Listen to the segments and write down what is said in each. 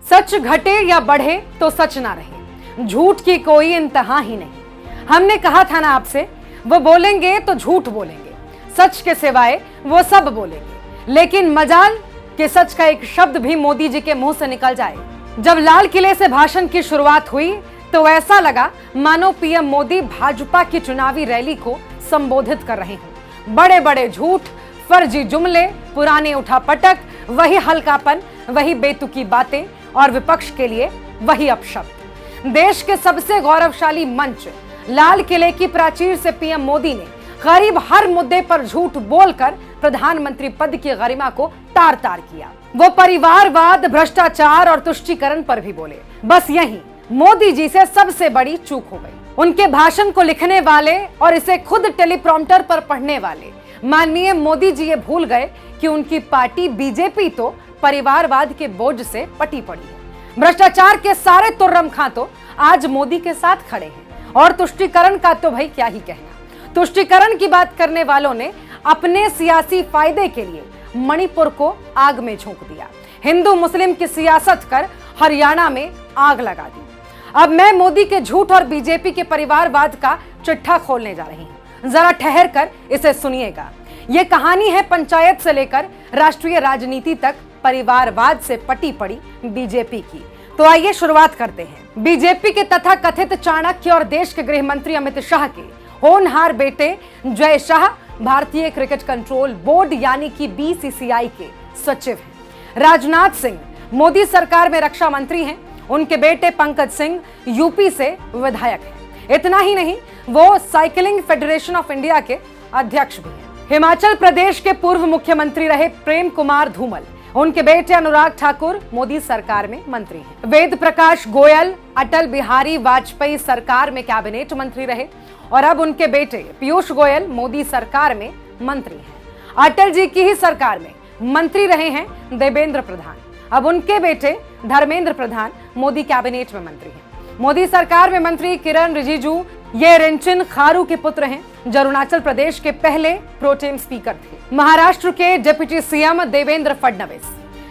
सच घटे या बढ़े तो सच ना रहे, झूठ की कोई इंतहा ही नहीं। हमने कहा था ना आपसे, वो बोलेंगे तो झूठ बोलेंगे, सच के सिवाय वो सब बोलेंगे। लेकिन मजाल कि सच का एक शब्द भी मोदी जी के मुंह से निकल जाए। जब लाल किले से भाषण की शुरुआत हुई तो ऐसा लगा मानो पीएम मोदी भाजपा की चुनावी रैली को संबोधित कर रहे हों। बड़े बड़े झूठ, फर्जी जुमले, पुराने उठापटक, वही हल्कापन, वही बेतुकी बातें और विपक्ष के लिए वही अपशब्द। देश के सबसे गौरवशाली मंच लाल किले की प्राचीर से पीएम मोदी ने करीब हर मुद्दे पर झूठ बोलकर प्रधानमंत्री पद की गरिमा को तार तार किया। वो परिवारवाद, भ्रष्टाचार और तुष्टीकरण पर भी बोले। बस यही मोदी जी से सबसे बड़ी चूक हो गई। उनके भाषण को लिखने वाले और इसे खुद टेलीप्रॉम्प्टर पर पढ़ने वाले माननीय मोदी जी ये भूल गए कि उनकी पार्टी बीजेपी तो परिवारवाद के बोझ से पटी पड़ी है। भ्रष्टाचार के सारे तुर्रम खां तो आज मोदी के साथ खड़े हैं और तुष्टीकरण का तो भाई क्या ही कहना। तुष्टीकरण की बात करने वालों ने अपने सियासी फायदे के लिए मणिपुर को आग में झोंक दिया, हिंदू मुस्लिम की सियासत कर हरियाणा में आग लगा दी। अब मैं मोदी के झूठ और बीजेपी के परिवारवाद का चिट्ठा खोलने जा रही हूं, जरा ठहर कर इसे सुनिएगा। यह कहानी है पंचायत से लेकर राष्ट्रीय राजनीति तक परिवारवाद से पटी पड़ी बीजेपी की। तो आइए शुरुआत करते हैं। बीजेपी के तथाकथित चाणक्य और देश के गृह मंत्री अमित शाह के होनहार बेटे जय शाह भारतीय क्रिकेट कंट्रोल बोर्ड यानी कि बीसीसीआई के सचिव हैं। राजनाथ सिंह मोदी सरकार में रक्षा मंत्री हैं। उनके बेटे पंकज सिंह यूपी से विधायक हैं। इतना ही नहीं, वो साइकिलिंग फेडरेशन ऑफ इंडिया के अध्यक्ष भी हैं। हिमाचल प्रदेश के पूर्व मुख्यमंत्री रहे प्रेम कुमार धूमल, उनके बेटे अनुराग ठाकुर मोदी सरकार में मंत्री हैं। वेद प्रकाश गोयल अटल बिहारी वाजपेयी सरकार में कैबिनेट मंत्री रहे और अब उनके बेटे पीयूष गोयल मोदी सरकार में मंत्री हैं। अटल जी की ही सरकार में मंत्री रहे हैं देवेंद्र प्रधान, अब उनके बेटे धर्मेंद्र प्रधान मोदी कैबिनेट में मंत्री हैं। मोदी सरकार में मंत्री किरण रिजिजू ये रिंचिन खारू के पुत्र हैं, जो अरुणाचल प्रदेश के पहले प्रोटेम स्पीकर थे। महाराष्ट्र के डिप्टी सीएम देवेंद्र फडणवीस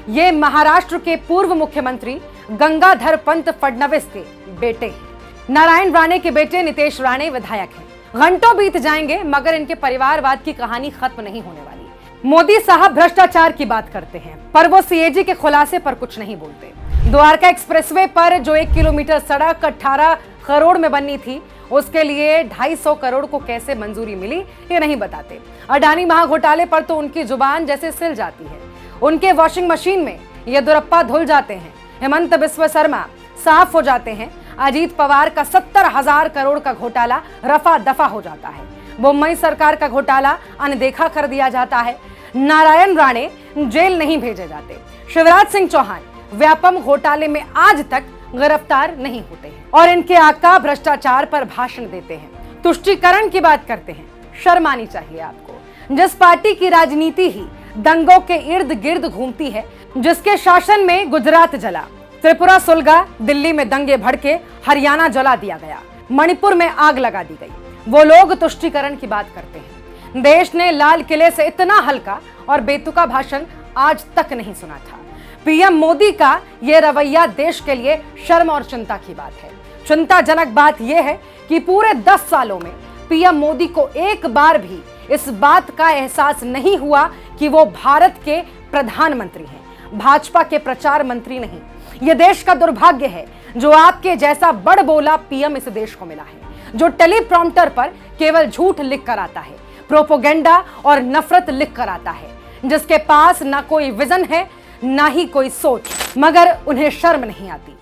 ये महाराष्ट्र के पूर्व मुख्यमंत्री गंगाधर पंत फडणवीस के बेटे हैं। नारायण राणे के बेटे नितेश राणे विधायक हैं। घंटों बीत जाएंगे मगर इनके परिवारवाद की कहानी खत्म नहीं होने वाली। मोदी साहब भ्रष्टाचार की बात करते हैं पर वो सीएजी के खुलासे पर कुछ नहीं बोलते। द्वारका एक्सप्रेसवे पर जो 1 किलोमीटर सड़क 18 करोड़ में बननी थी, उसके लिए 250 करोड़ को कैसे मंजूरी मिली ये नहीं बताते। अडानी महाघोटाले पर तो उनकी जुबान जैसे सिल जाती है। उनके वॉशिंग मशीन में येदियुरप्पा धुल जाते हैं, हेमंत बिस्व शर्मा साफ हो जाते हैं, अजीत पवार का 70,000 करोड़ का घोटाला रफा दफा हो जाता है, मुंबई सरकार का घोटाला अनदेखा कर दिया जाता है, नारायण राणे जेल नहीं भेजे जाते, शिवराज सिंह चौहान व्यापम घोटाले में आज तक गिरफ्तार नहीं होते हैं और इनके आका भ्रष्टाचार पर भाषण देते हैं। तुष्टीकरण की बात करते हैं, शर्म आनी चाहिए आपको। जिस पार्टी की राजनीति ही दंगों के इर्द गिर्द घूमती है, जिसके शासन में गुजरात जला, त्रिपुरा सुलगा, दिल्ली में दंगे भड़के, हरियाणा जला दिया गया, मणिपुर में आग लगा दी गई, वो लोग तुष्टीकरण की बात करते हैं। देश ने लाल किले से इतना हल्का और बेतुका भाषण आज तक नहीं सुना था। पीएम मोदी का यह रवैया देश के लिए शर्म और चिंता की बात है। चिंताजनक बात यह है कि पूरे 10 सालों में पीएम मोदी को एक बार भी इस बात का एहसास नहीं हुआ कि वो भारत के प्रधानमंत्री हैं, भाजपा के प्रचार मंत्री नहीं। यह देश का दुर्भाग्य है जो आपके जैसा बड़ बोला पीएम इस देश को मिला है, जो टेलीप्रॉम्प्टर पर केवल झूठ लिख कर आता है, प्रोपोगेंडा और नफरत लिख कर आता है, जिसके पास ना कोई विजन है ना ही कोई सोच, मगर उन्हें शर्म नहीं आती।